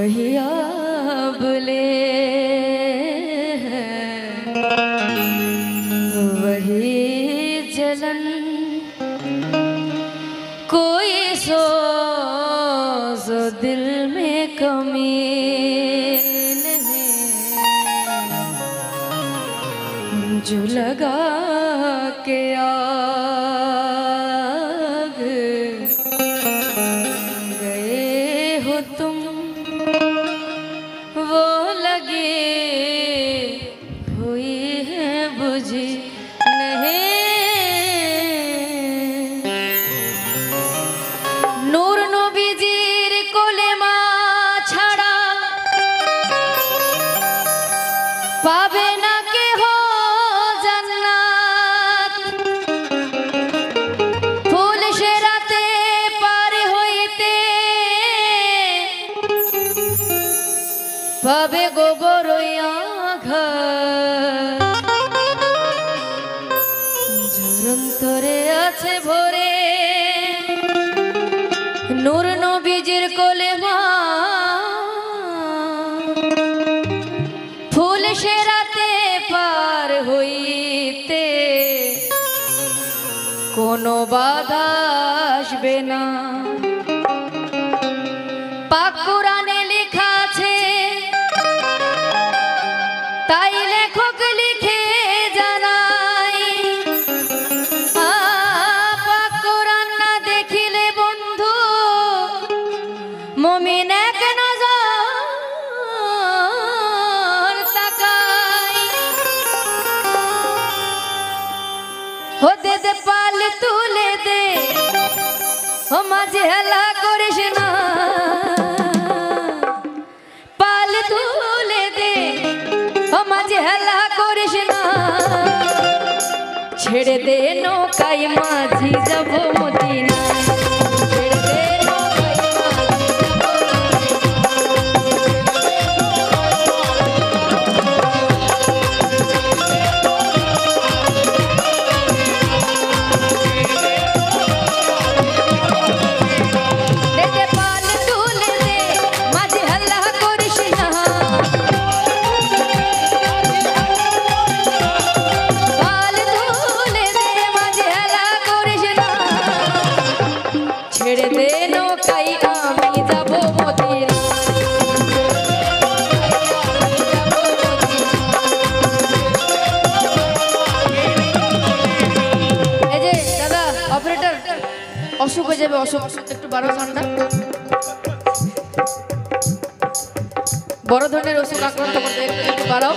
वही आबले वही जलन कोई सोच दिल में कमी नहीं जो लगा के आग गए हो तुम वो लगी हुई है बुझी नहीं नूर नबीजीर कोलेमा छाड़ा पावे ना के हो जन्नत फूल शेराते पार होइते पावे गोबर घर ঝরন্তরে আছে ভরে নূর নবীজির কোলেমা ফুল সেরাতে পার হইতে কোনো বাধা আসবে না পাক কোরআনে লেখা আছে তাই লেখক লিখে জানাই পাক কোরআন না দেখিলে বন্ধু মুমিন এক নজর তাকাই হতে দে পাল তুলে দে ও মাঝে হেলা করিস না পাল তুলে দে ও মাঝে হেলা করিস না ছেড়ে দে নৌকায় মাঝি যাব মদিনা ছেড়ে দে নৌকায় মাঝি দে দে পাল তুলে দে মাঝে হেলা করিস না ছেড়ে দে নৌকায় আমি যাব মদিনা এই যে দাদা অপারেটর অসুখ হয়ে যাবে অসুখ একটু বাড়ো ঠান্ডা বড় ধরনের অসুখ আক্রান্ত করতে একটু বাড়াও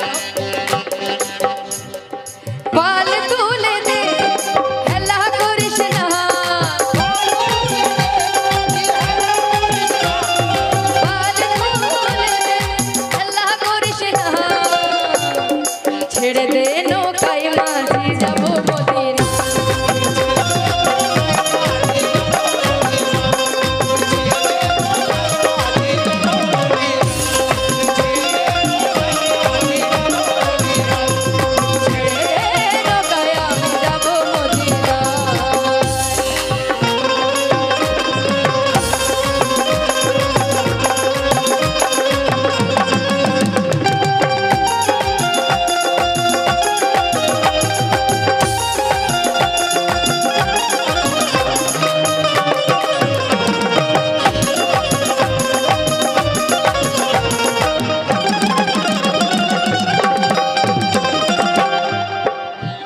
পাল তুলে দে হেলা করিস না ছেড়ে দে নৌকায় মাঝি যাব মদিনা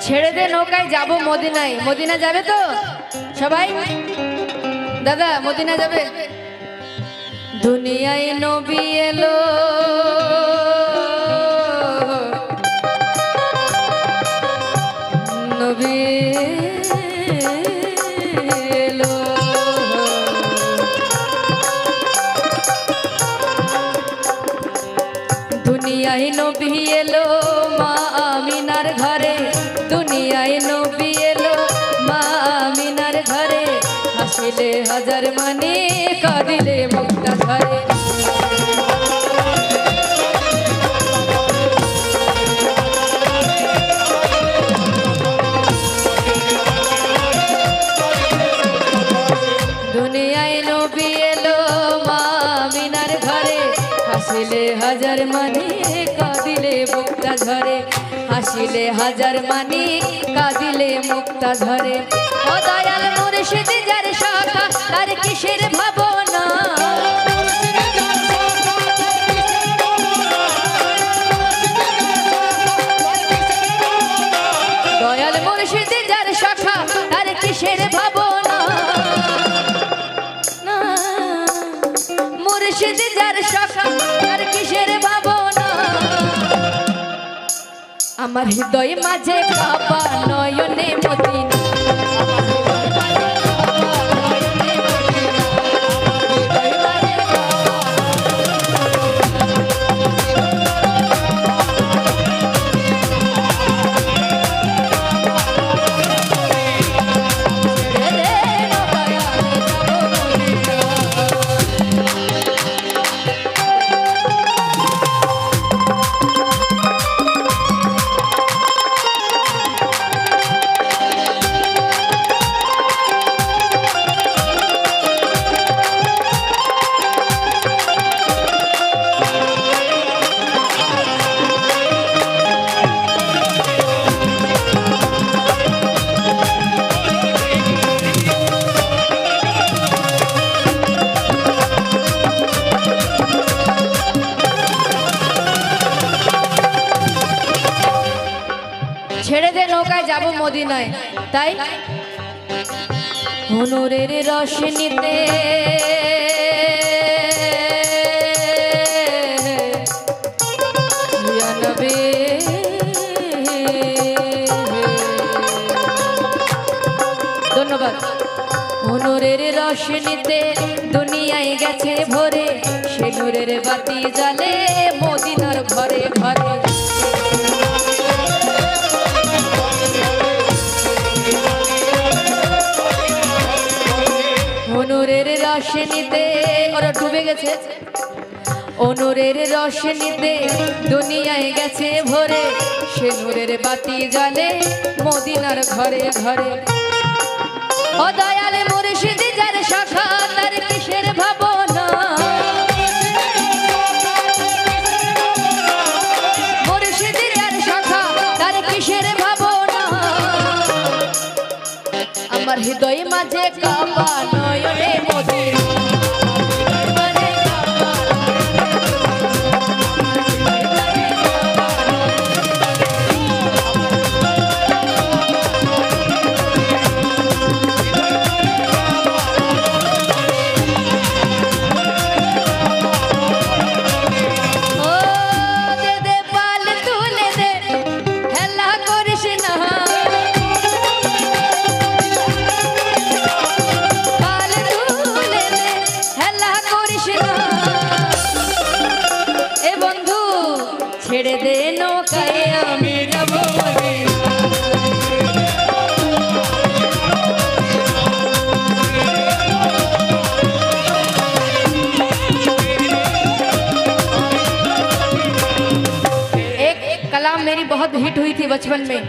ছেড়ে দে নৌকায় যাব মদিনায় মদিনা যাবে তো সবাই দাদা মদিনা যাবে দুনিয়ায় নবী এলো নবী এলো দুনিয়ায় নবী এলো মা আমিনার ঘরে দুনিয়ায় নবী এলো মা আমিনার ঘরে হাসিলে হাজার মানে কাঁদিলে মুক্তা ধরে দুনিয়ায় নবী এলো মা আমিনার ঘরে হাসিলে হাজার মানি কাঁদিলে মুক্তা ঝরে হাসিলে হাজার মানি কাঁদিলে মুক্তা ঝরে ও দয়াল মুর্শিদ যার শাখা তার কিসের ভাবনা দয়াল মুর্শিদ যার শাখা তার কিসের ভাবনা মুর্শিদ যার শাখা তার কিসের ভাবনা আমার হৃদয় মাঝে কাবা নয়নে মদিনা ছেড়ে দে নৌকায় যাবো মদিনায় তাই হুনুরের রস নিতে জানবে ধন্যবাদ হুনুরের রস নিতে দুনিয়ায় গেছে ভরে সে নূরের বাতি জ্বালে মদিনার ঘরে ঘরে অনুরের রস নিতে ওরা ডুবে গেছে অনুরের রস নিতে দুনিয়ায় গেছে ভরে সে নূরের বাতি জ্বালে মদিনার ঘরে ঘরে ও দয়াল মুর্শিদ যার শাখা তার কিসের ভাবনা মুর্শিদ যার শাখা তার কিসের ভাবনা আমার হৃদয় মাঝে কাবা নয়নে মদিনা ছেড়ে দে নৌকায় আমি যাবো एक कलाम मेरी बहुत हिट हुई थी बचपन में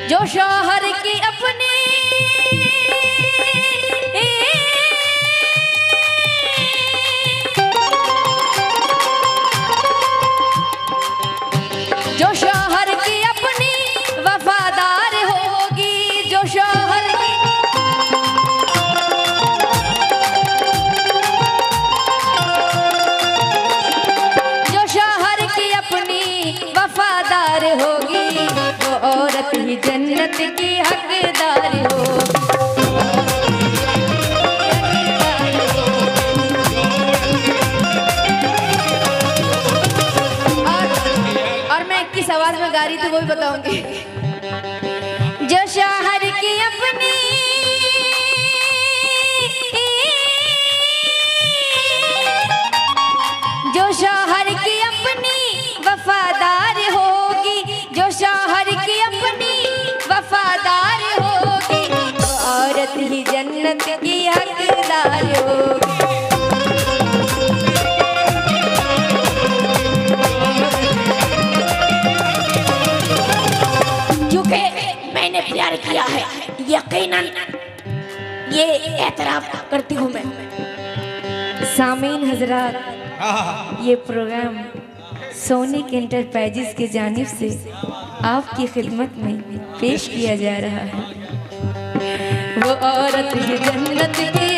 जो शौहर की अपनी जो शौहर की अपनी वफादार होगी जो शौहर की अपनी वफादार होगी वो औरत ही जन्नत की हकदार होगी और मैं किस आवाज में गा रही थी वो भी बताऊंगी जो शौहर की अपनी जो शौहर की अपनी वफादार होगी जो शौहर की अपनी वफादार होगी वो औरत ही जन्नत की हकदार होगी क्योंकि मैंने प्यार किया है यकीनन ये एतराफ करती हूँ मैं। सामीन हजरात ये प्रोग्राम सोनिक एंटरप्राइजेस के जानिब से आपकी खिदमत में पेश किया जा रहा है। वो औरत ही जन्नत की